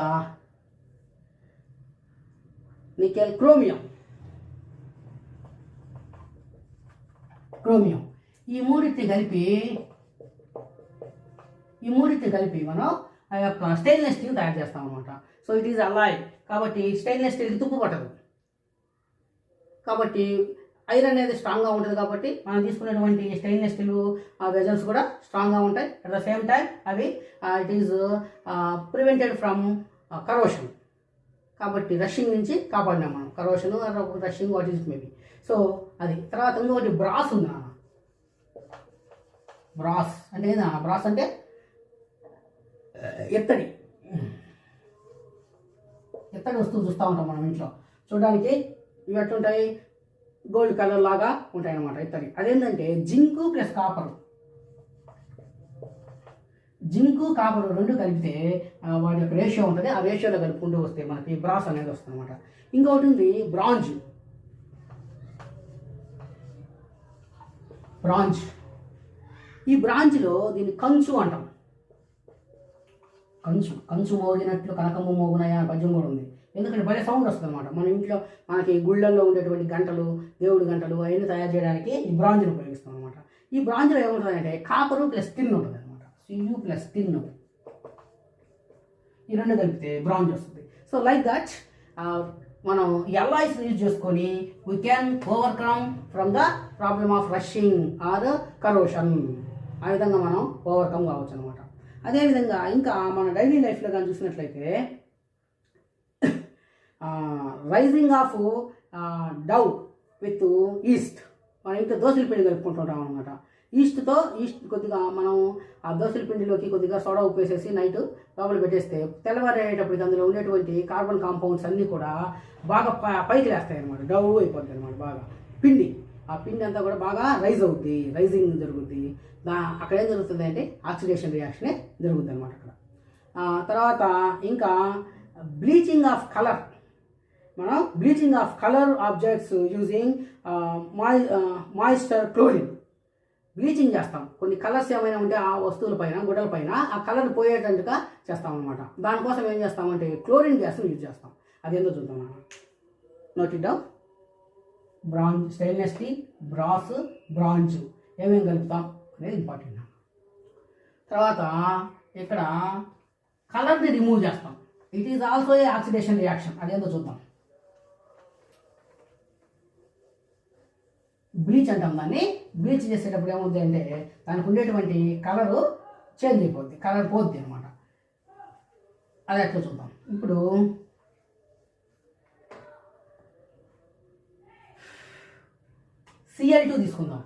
క్రోమియం. ఈ మూడింటిని కలిపి మనం ఆ యొక్క స్టెయిన్లెస్ స్టీల్ తయారు చేస్తాం అనమాట. So it is alloy. కాబట్టి స్టెయిన్లెస్ స్టీల్ తుప్పు పట్టదు. కాబట్టి ఐరన్ అనేది స్ట్రాంగ్గా ఉంటుంది. కాబట్టి మనం తీసుకునేటువంటి స్టెయిన్లెస్ స్టీల్ వెజల్స్ కూడా స్ట్రాంగ్గా ఉంటాయి. అట్ ద సేమ్ టైం అవి it is prevented from corrosion. కాబట్టి రషింగ్ నుంచి కాపాడినాం మనం, corrosion rushing what is maybe. So అది. తర్వాత ఇంకొకటి బ్రాస్ ఉంది నాన్న. బ్రాస్ అంటే ఏందా? బ్రాస్ అంటే ఎత్తడి వస్తువు చూస్తూ ఉంటాం మనం ఇంట్లో. చూడడానికి ఇవి ఎట్లుంటాయి? గోల్డ్ కలర్ లాగా ఉంటాయి అన్నమాట ఎత్తడి. అదేంటంటే zinc plus copper. Zinc copper రెండు కలిపితే వాటి యొక్క రేషియో ఉంటుంది. ఆ రేషియోలో కలుపుకుంటూ వస్తే మనకి బ్రాస్ అనేది వస్తుంది అనమాట. ఇంకొకటి ఉంది బ్రాంజ్. ఈ బ్రాంజ్లో దీన్ని కంచు అంటాం. కంచు మోగినట్లు కనకమ్మ మోగునాయా పద్యం కూడా ఉంది. ఎందుకంటే భలే సౌండ్ వస్తుంది అనమాట. మన ఇంట్లో మనకి గుళ్ళల్లో ఉండేటువంటి గంటలు, దేవుడి గంటలు అవన్నీ తయారు చేయడానికి ఈ బ్రాంజ్ని ఉపయోగిస్తాం అనమాట. ఈ బ్రాంజ్లో ఏముంటుందంటే కాపరు ప్లస్ టిన్ ఉంటుంది అనమాట. Cu ప్లస్ టిన్, ఈ రెండు కలిపితే బ్రాంజ్ వస్తుంది. సో లైక్ దట్ మనం ఎల్లాయిస్ యూజ్ చేసుకొని we can overcome from the problem of rusting or corrosion. ఆ విధంగా మనం ఓవర్కమ్ కావచ్చు అనమాట. అదేవిధంగా ఇంకా మన డైలీ లైఫ్లో కానీ చూసినట్లయితే rising of dough with yeast. మనం ఇంకా దోశల పిండి కలుపుకుంటుంటాం అనమాట. ఈస్ట్ కొద్దిగా మనం ఆ దోశల పిండిలోకి కొద్దిగా సోడా ఉప్పు వేసేసి నైట్ లోపల పెట్టేస్తే తెల్లవారేటప్పటికి అందులో ఉండేటువంటి కార్బన్ కాంపౌండ్స్ అన్నీ కూడా బాగా పైకి లేస్తాయి అనమాట. డౌ అయిపోద్ది అనమాట బాగా పిండి. ఆ పిండి అంతా కూడా బాగా రైజింగ్ జరుగుద్ది. అక్కడ ఏం జరుగుతుంది అంటే ఆక్సిడేషన్ రియాక్షనే జరుగుద్ది అనమాట అక్కడ. తర్వాత ఇంకా బ్లీచింగ్ ఆఫ్ కలర్. మనం bleaching of colour objects using moisture chlorine. Bleaching చేస్తాం. కొన్ని కలర్స్ ఏమైనా ఉంటే ఆ వస్తువుల పైన, గుడ్డల పైన ఆ కలర్ పోయేటట్టుగా చేస్తాం అనమాట. దానికోసం ఏం చేస్తామంటే క్లోరిన్ గ్యాస్ని యూజ్ చేస్తాం. అదేందో చూద్దాం మనం. Note it down. Stainless steel, bronze ఏమేమి కలుపుతాం అనేది ఇంపార్టెంట్. తర్వాత ఇక్కడ కలర్ని రిమూవ్ చేస్తాం. It is also A oxidation reaction. అదేందో చూద్దాం. బ్లీచ్ అంటాం దాన్ని. బ్లీచ్ చేసేటప్పుడు ఏమవుతుంది అంటే దానికి ఉండేటువంటి కలరు చేంజ్ అయిపోద్ది, కలర్ పోద్ది అనమాట. అది ఎట్లా చూద్దాం. ఇప్పుడు Cl2 తీసుకుందాం.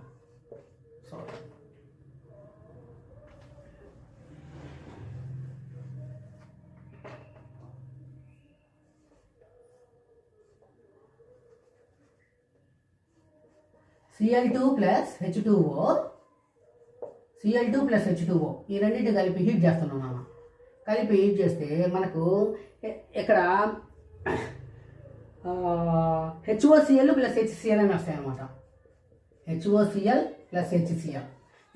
Cl2 plus H2O, Cl2 plus H2O ఈ రెండింటి కలిపి హీట్ చేస్తున్నాం నాన్న. కలిపి హీట్ చేస్తే మనకు ఇక్కడ HOCl ప్లస్ HCl అని వస్తాయి అన్నమాట. HOCl plus HCl.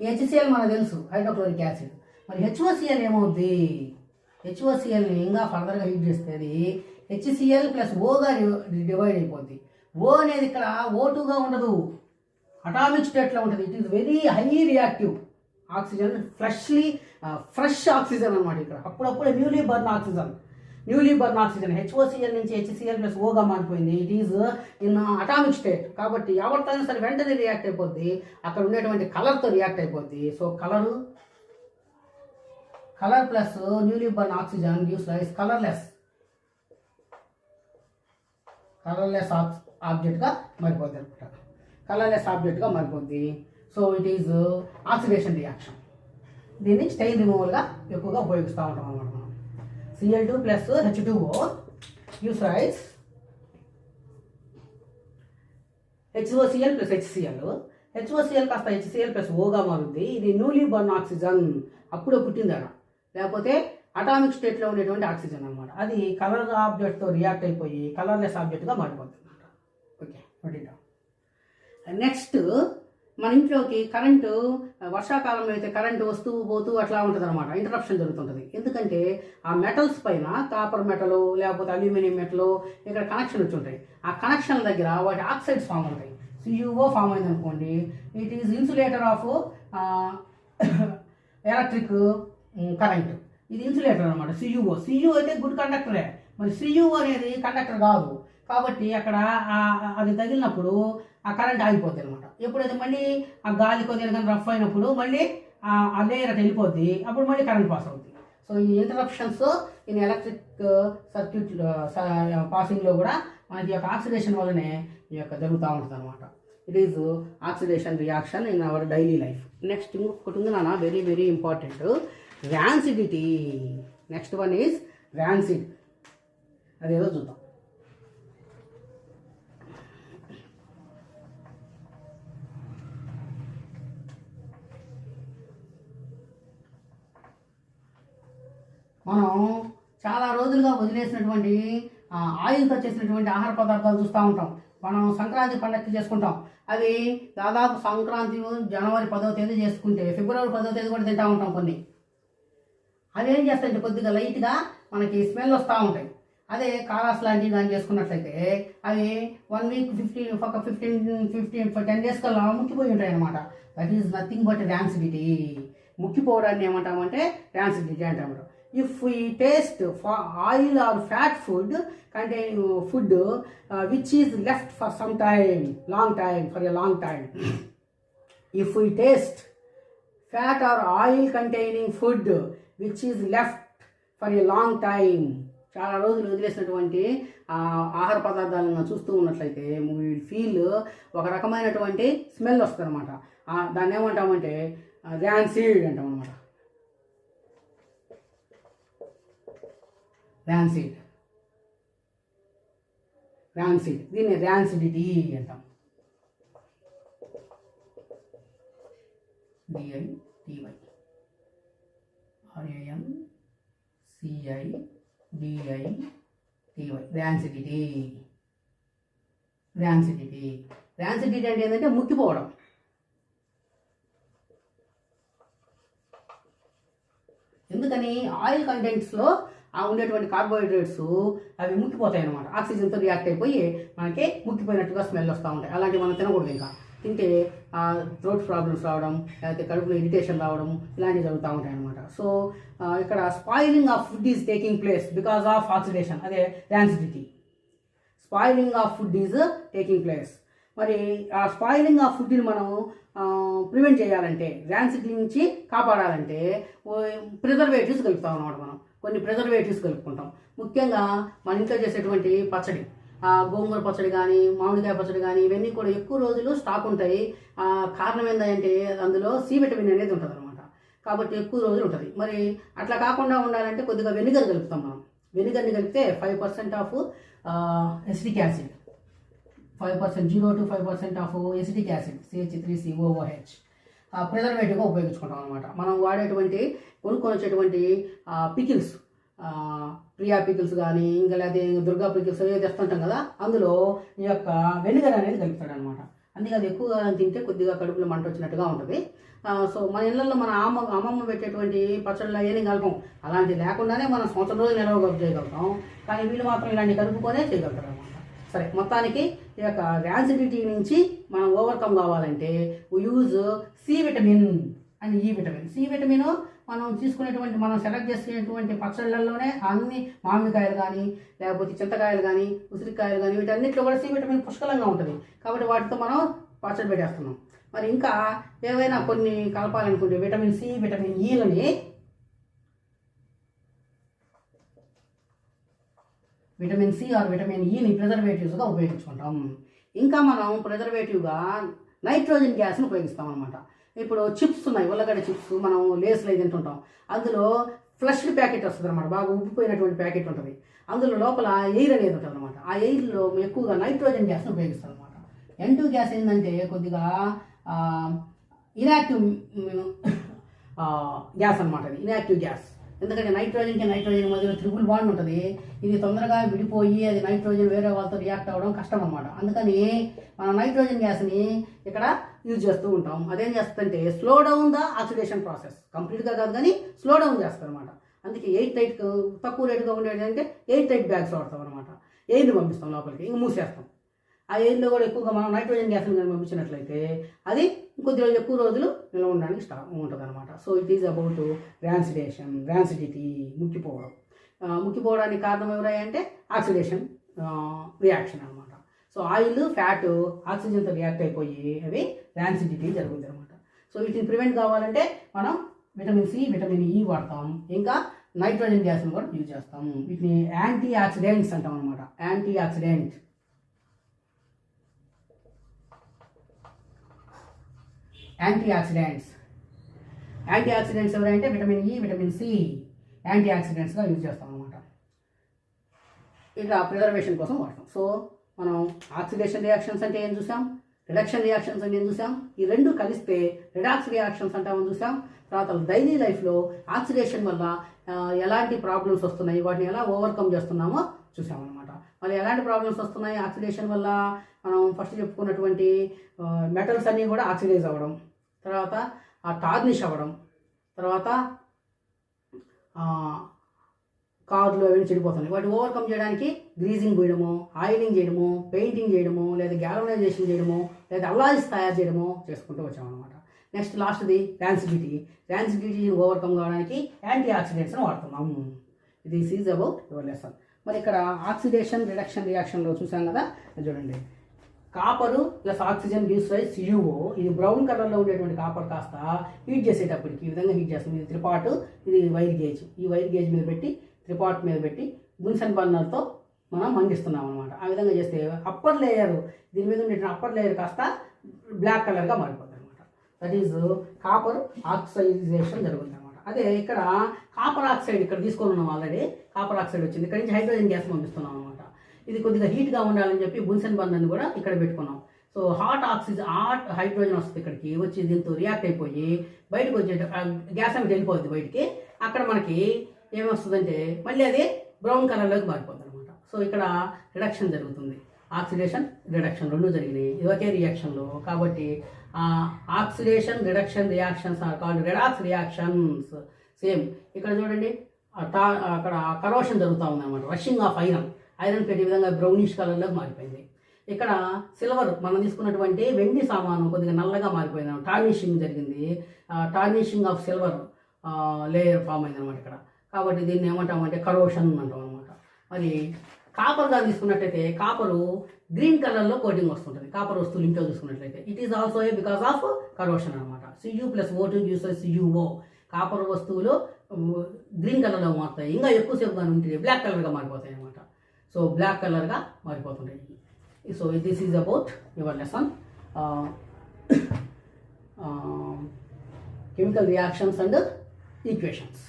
ఈ HCl మనకు తెలుసు హైడ్రోక్లోరిక్ యాసిడ్. మరి HOCl ఏమవుద్ది? HOClని ఇంకా ఫర్దర్గా హీట్ చేస్తే అది HCl ప్లస్ ఓగా డివైడ్ అయిపోద్ది. ఓ అనేది ఇక్కడ O2గా ఉండదు, అటామిక్ స్టేట్లో ఉంటుంది. It is very high reactive oxygen, fresh oxygen అనమాట. ఇక్కడ అప్పుడప్పుడే న్యూలీ బర్న్ ఆక్సిజన్ HOCl నుంచి HCl ప్లస్ ఓగా మారిపోయింది. It is in atomic state. కాబట్టి ఎవరితోనే సరే వెంటనే రియాక్ట్ అయిపోద్ది, అక్కడ ఉండేటువంటి కలర్తో రియాక్ట్ అయిపోద్ది. So colour plus newly born oxygen gives rise colourless ఆబ్జెక్ట్గా మారిపోద్ది అనమాట. కలర్లెస్ ఆబ్జెక్ట్గా మారిపోద్ది. So it is oxidation reaction. దీన్ని స్టెయిన్ రిమూవల్గా ఎక్కువగా ఉపయోగిస్తూ ఉంటాం అన్నమాట. మనం Cl2 plus H2O gives rise HOCl plus HCl. HOCl కాస్త HCl ప్లస్ ఓగా మారుద్ది. ఇది న్యూలీ బర్న్ ఆక్సిజన్, అప్పుడే పుట్టిందట. లేకపోతే అటామిక్ స్టేట్లో ఉండేటువంటి ఆక్సిజన్ అనమాట. అది కలర్ ఆబ్జెక్ట్తో రియాక్ట్ అయిపోయి కలర్లెస్ ఆబ్జెక్ట్గా మారిపోతుంది అనమాట. ఓకే, నెక్స్ట్ మన ఇంట్లోకి కరెంటు వర్షాకాలంలో అయితే కరెంటు వస్తూ పోతూ అట్లా ఉంటుంది అనమాట. ఇంటరప్షన్ జరుగుతుంటుంది. ఎందుకంటే ఆ మెటల్స్ పైన కాపర్ మెటలు లేకపోతే అల్యూమినియం మెటలు ఇక్కడ కనెక్షన్ వచ్చి ఉంటాయి. ఆ కనెక్షన్ దగ్గర వాటి ఆక్సైడ్స్ ఫామ్ అవుతాయి. CuO ఫామ్ అయింది అనుకోండి, it is insulator of electric current. ఇది ఇన్సులేటర్ అనమాట. Cu అయితే గుడ్ కండక్టరే. మరి Cu అనేది కండక్టర్ కాదు. కాబట్టి అక్కడ అది తగిలినప్పుడు ఆ కరెంట్ ఆగిపోద్ది అనమాట. ఎప్పుడైతే మళ్ళీ ఆ గాలి కొద్దిగా రఫ్ అయినప్పుడు మళ్ళీ ఆ లేయర్ అటు వెళ్ళిపోద్ది, అప్పుడు మళ్ళీ కరెంట్ పాస్ అవుతుంది. సో ఈ ఇంటరప్షన్స్ ఇన్ ఎలక్ట్రిక్ సర్క్యూట్ పాసింగ్లో కూడా మనకి ఈ యొక్క ఆక్సిడేషన్ వల్లనే ఈ యొక్క జరుగుతూ ఉంటుంది అనమాట. It is oxidation reaction in our daily life. Next ఇంకొకటి ఉంది నాన్న, very very important, rancidity. Next one is rancid. అదేదో చూద్దాం. మనం చాలా రోజులుగా వదిలేసినటువంటి ఆయిల్తో చేసినటువంటి ఆహార పదార్థాలు చూస్తూ ఉంటాం. మనం సంక్రాంతి పండగకి చేసుకుంటాం. అవి దాదాపు సంక్రాంతి జనవరి 10వ తేదీ చేసుకుంటే ఫిబ్రవరి 10వ తేదీ కూడా తింటూ ఉంటాం కొన్ని. అవి ఏం చేస్తాయంటే కొద్దిగా లైట్గా మనకి స్మెల్ వస్తూ ఉంటాయి. అదే కారాస్ లాంటివి దాన్ని చేసుకున్నట్లయితే అవి 1 వీక్ 10 డేస్ కల్లా ముక్కిపోయి ఉంటాయి అనమాట. That is nothing but rancidity. ముక్కిపోవడాన్ని ఏమంటామంటే ర్యాన్సిడిటీ అంటాము. If we taste oil or fat food containing food which is left for some time, for a long time. If we taste fat or oil containing food which is left for a long time, చాలా రోజులు వదిలేసినటువంటి ఆహార పదార్థాలను చూస్తూ ఉన్నట్లయితే we will feel ఒక రకమైనటువంటి smell వస్తుంది అనమాట. దాన్ని ఏమంటామంటే ర్యాన్సిడ్ అంటాం అనమాట. ర్యాన్సిడ్ దీన్ని ర్యాన్సిడిటీ అంటాం. DITY RANCIDITY rancidity. ర్యాన్సిడిటీ అంటే ఏంటంటే ముక్కిపోవడం. ఎందుకని ఆయిల్ కంటెంట్స్లో ఉండేటువంటి కార్బోహైడ్రేట్స్ అవి ముక్కిపోతాయి అనమాట. ఆక్సిజన్తో రియాక్ట్ అయిపోయి మనకి ముక్కిపోయినట్టుగా స్మెల్ వస్తూ ఉంటాయి. అలాంటివి మనం తినకూడదు. ఇంకా తింటే థ్రోట్ ప్రాబ్లమ్స్ రావడం, లేకపోతే కడుపులో ఇరిటేషన్ రావడం ఇలాంటివి జరుగుతూ ఉంటాయి అనమాట. సో ఇక్కడ spoiling of food is taking place because of oxidation. అదే rancidity. Spoiling of food is taking place. మరి ఆ స్పాయిలింగ్ ఆఫ్ ఫుడ్ని మనం ప్రివెంట్ చేయాలంటే, ర్యాన్సిడిటీ నుంచి కాపాడాలంటే ప్రిజర్వేటివ్స్ కలుపుతాం అన్నమాట. మనం కొన్ని ప్రిజర్వేటివ్స్ కలుపుకుంటాం. ముఖ్యంగా మన ఇంట్లో చేసేటువంటి పచ్చడి, గోంగూర పచ్చడి కానీ, మామిడికాయ పచ్చడి కానీ, ఇవన్నీ కూడా ఎక్కువ రోజులు స్టాక్ ఉంటాయి. కారణం ఏంటంటే అందులో సి విటమిన్ అనేది ఉంటుంది అనమాట. కాబట్టి ఎక్కువ రోజులు ఉంటుంది. మరి అట్లా కాకుండా ఉండాలంటే కొద్దిగా వెనిగర్ కలుపుతాం మనం. వెనిగర్ని కలిపితే 5% of acetic acid, 5% 0 to 5% of acetic acid CH3COOH ప్రిజర్వేటివ్గా ఉపయోగించుకుంటాం అనమాట. మనం వాడేటువంటి కొనుక్కొని వచ్చేటువంటి పికిల్స్, ప్రియా పికిల్స్ కానీ, ఇంకా లేదా దుర్గా పికిల్స్ ఏదో తెస్తుంటాం కదా, అందులో ఈ యొక్క వెనిగర్ అనేది కలుపుతాడు అనమాట. అందుకే అది ఎక్కువగా తింటే కొద్దిగా కడుపులో మంట వచ్చినట్టుగా ఉంటుంది. సో మన ఇళ్ళల్లో మన అమ్మమ్మ పెట్టేటువంటి పచ్చళ్ళు అవన్నీ కలపం. అలాంటివి లేకుండానే మనం సంవత్సరం రోజులు నిలవ చేయగలుగుతాం. కానీ వీళ్ళు మాత్రం ఇలాంటి కలుపుకొనే చేయగలుగుతారు అనమాట. సరే, మొత్తానికి ఈ యొక్క ర్యాన్సిడిటీ నుంచి మనం ఓవర్కమ్ కావాలంటే యూజ్ సి విటమిన్ అండ్ ఈ విటమిన్. సి విటమిన్ మనం తీసుకునేటువంటి, మనం సెలెక్ట్ చేసుకునేటువంటి పచ్చళ్ళల్లోనే అన్ని మామిడికాయలు కానీ, లేకపోతే చింతకాయలు కానీ, ఉసిరికాయలు కానీ, వీటన్నిటిలో కూడా సి విటమిన్ పుష్కలంగా ఉంటుంది. కాబట్టి వాటితో మనం పచ్చడి పెట్టేస్తున్నాం. మరి ఇంకా ఏవైనా కొన్ని కలపాలనుకుంటే విటమిన్ సి, విటమిన్ ఈలని, విటమిన్ సి ఆర్ విటమిన్ ఈని ప్రిజర్వేటివ్స్గా ఉపయోగించుకుంటాం. ఇంకా మనం ప్రిజర్వేటివ్గా నైట్రోజన్ గ్యాస్ని ఉపయోగిస్తాం అనమాట. ఇప్పుడు చిప్స్ ఉన్నాయి, ఉల్లగడ్డ చిప్స్, మనం లేస్లు అయి తింటుంటాం. అందులో ఫ్లష్డ్ ప్యాకెట్ వస్తుంది అనమాట, బాగా ఉబ్బిపోయినటువంటి ప్యాకెట్ ఉంటుంది. అందులో లోపల ఎయిర్ అనేది ఉంటుంది అనమాట. ఆ ఎయిర్లో ఎక్కువగా నైట్రోజన్ గ్యాస్ని ఉపయోగిస్తాం అనమాట. N2 గ్యాస్ ఏంటంటే కొద్దిగా ఇన్యాక్టివ్ గ్యాస్ అనమాట. అది ఇన్యాక్టివ్ గ్యాస్. ఎందుకంటే నైట్రోజన్కి నైట్రోజన్ మధ్యలో ట్రిపుల్ బాండ్ ఉంటుంది. ఇది తొందరగా విడిపోయి అది నైట్రోజన్ వేరే వాళ్ళతో రియాక్ట్ అవ్వడం కష్టం అనమాట. అందుకని మనం నైట్రోజన్ గ్యాస్ని ఇక్కడ యూజ్ చేస్తూ ఉంటాం. అదేం చేస్తుందంటే slow down the oxidation process. కంప్లీట్గా కాదు కానీ స్లో డౌన్ చేస్తాం అనమాట. అందుకే ఎయిర్ టైట్, తక్కువ రేటుగా ఉండేది అంటే ఎయిర్ టైట్ బ్యాగ్స్ వాడతాం అనమాట. ఎయిర్ని పంపిస్తాం లోపలికి, ఇంక మూసేస్తాం. ఆ ఎయిర్లో కూడా ఎక్కువగా మనం నైట్రోజన్ గ్యాస్ని కానీ పంపించినట్లయితే అది కొద్ది రోజులు ఎక్కువ రోజులు నిల్వ ఉండడానికి ఉంటుంది అనమాట. So it is about rancidity, ముక్కిపోవడం. ముక్కిపోవడానికి కారణం ఎవరంటే ఆక్సిడేషన్ రియాక్షన్ అనమాట. సో ఆయిల్, ఫ్యాట్ ఆక్సిజన్తో రియాక్ట్ అయిపోయి అవి ర్యాన్సిడిటీ జరుగుతుంది అనమాట. సో వీటిని ప్రివెంట్ కావాలంటే మనం విటమిన్ సి, విటమిన్ ఈ వాడతాం. ఇంకా నైట్రోజన్ గ్యాస్ని కూడా యూజ్ చేస్తాము. వీటిని యాంటీ ఆక్సిడెంట్స్ అంటాం అనమాట. యాంటీ ఆక్సిడెంట్ యాంటీ ఆక్సిడెంట్స్ ఎవరంటే విటమిన్ ఈ, విటమిన్ సి యాంటీ ఆక్సిడెంట్స్గా యూజ్ చేస్తాం అనమాట. ఇక ప్రిజర్వేషన్ కోసం వాడతాం. సో మనం ఆక్సిడేషన్ రియాక్షన్స్ అంటే ఏం చూసాం, రిడక్షన్ రియాక్షన్స్ అంటే ఏం చూసాం, ఈ రెండు కలిస్తే రిడాక్స్ రియాక్షన్స్ అంటామని చూసాం. తర్వాత డైలీ లైఫ్లో ఆక్సిడేషన్ వల్ల ఎలాంటి ప్రాబ్లమ్స్ వస్తున్నాయి, వాటిని ఎలా ఓవర్కమ్ చేస్తున్నామో చూసామన్నమాట. మళ్ళీ ఎలాంటి ప్రాబ్లమ్స్ వస్తున్నాయి ఆక్సిడేషన్ వల్ల, మనం ఫస్ట్ చెప్పుకున్నటువంటి మెటల్స్ అన్నీ కూడా ఆక్సిడైజ్ అవ్వడం, తర్వాత టార్నిష్ అవ్వడం, తర్వాత కార్లు అవన్నీ చెడిపోతున్నాయి. వాటిని ఓవర్కమ్ చేయడానికి గ్రీజింగ్ చేయడము, ఆయిలింగ్ చేయడము, పెయింటింగ్ చేయడము, లేదా గ్యాల్వనైజేషన్ చేయడము, లేదా అల్లాయిస్ తయారు చేయడము చేసుకుంటూ వచ్చామన్నమాట. నెక్స్ట్ లాస్ట్ది ర్యాన్సిడిటీ ఓవర్కమ్ కావడానికి యాంటీ ఆక్సిడెంట్స్ని వాడుతున్నాము. This is about your lesson. మరి ఇక్కడ ఆక్సిడేషన్ రిడక్షన్ రియాక్షన్లో చూసాం కదా, చూడండి. Copper plus oxygen gives rise CUO. ఇది బ్రౌన్ కలర్లో ఉండేటువంటి కాపర్ కాస్త హీట్ చేసేటప్పటికి ఈ విధంగా హీట్ చేస్తుంది. ఇది త్రిపాటు, ఇది వైర్ గేజ్. ఈ వైర్ గేజ్ మీద పెట్టి, త్రిపాట్ మీద పెట్టి బున్సన్ బర్నర్తో మనం మండిస్తున్నాం అనమాట. ఆ విధంగా చేస్తే అప్పర్ లేయర్, దీని మీద ఉండే అప్పర్ లేయర్ కాస్త బ్లాక్ కలర్గా మారిపోతుంది అనమాట. దట్ ఈజ్ కాపర్ ఆక్సిడైజేషన్ జరుగుతుంది అనమాట. అదే ఇక్కడ కాపర్ ఆక్సైడ్ ఇక్కడ తీసుకొని ఉన్నాం ఆల్రెడీ. కాపర్ ఆక్సైడ్ వచ్చింది, ఇక్కడ నుంచి హైడ్రోజన్ గ్యాస్ పంపిస్తున్నాం అనమాట. ఇది కొద్దిగా హీట్గా ఉండాలని చెప్పి బున్సన్ బర్నర్ని కూడా ఇక్కడ పెట్టుకున్నాం. సో హాట్ హైడ్రోజన్ వస్తుంది ఇక్కడికి వచ్చి, దీంతో రియాక్ట్ అయిపోయి బయటకు వచ్చే గ్యాస్ అనేది వెళ్ళిపోద్ది బయటికి. అక్కడ మనకి ఏమొస్తుందంటే మళ్ళీ అది బ్రౌన్ కలర్లోకి మారిపోతుంది అనమాట. సో ఇక్కడ రిడక్షన్ జరుగుతుంది, ఆక్సిడేషన్ రిడక్షన్ రెండు జరిగినాయి ఇది ఒకే రియాక్షన్లో. కాబట్టి oxidation reduction reactions are called redox reactions. Same ఇక్కడ చూడండి, అక్కడ కరోషన్ జరుగుతూ ఉంది అనమాట. రషింగ్ ఆఫ్ ఐరన్ పెట్టి విధంగా బ్రౌనిష్ కలర్లోకి మారిపోయింది. ఇక్కడ సిల్వర్ మనం తీసుకున్నటువంటి వెండి సామాను కొద్దిగా నల్లగా మారిపోయింది, టార్నిషింగ్ జరిగింది. Tarnishing of silver layer form అయింది అనమాట ఇక్కడ. కాబట్టి దీన్ని ఏమంటామంటే కరోషన్ అంటాం అనమాట. మరి కాపర్గా తీసుకున్నట్లయితే కాపరు గ్రీన్ కలర్లో కోటింగ్ వస్తుంటుంది. కాపర్ వస్తువులు ఇంట్లో చూసుకున్నట్లయితే it is also A because of corrosion అనమాట. Cu + O2 gives us CuO. Copper వస్తువులు గ్రీన్ కలర్లో మారుతాయి. ఇంకా ఎక్కువసేపుగా ఉంటే బ్లాక్ కలర్గా మారిపోతాయి అనమాట. సో బ్లాక్ కలర్గా మారిపోతుంటాయి. So this is about your lesson chemical reactions and equations.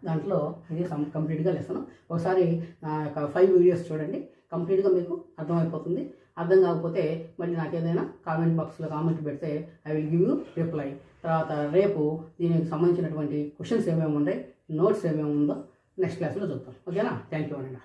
దాంట్లో ఇది కంప్లీట్గా లెసన్. ఒకసారి నా యొక్క 5 వీడియోస్ చూడండి, కంప్లీట్గా మీకు అర్థమైపోతుంది. అర్థం కాకపోతే మళ్ళీ నాకు ఏదైనా కామెంట్ బాక్స్లో కామెంట్ పెడితే I will give you reply. తర్వాత రేపు దీనికి సంబంధించినటువంటి క్వశ్చన్స్ ఏమేమి ఉన్నాయి, నోట్స్ ఏమేమి ఉందో నెక్స్ట్ క్లాస్లో చూద్దాం. ఓకేనా? థ్యాంక్ యూ అండి.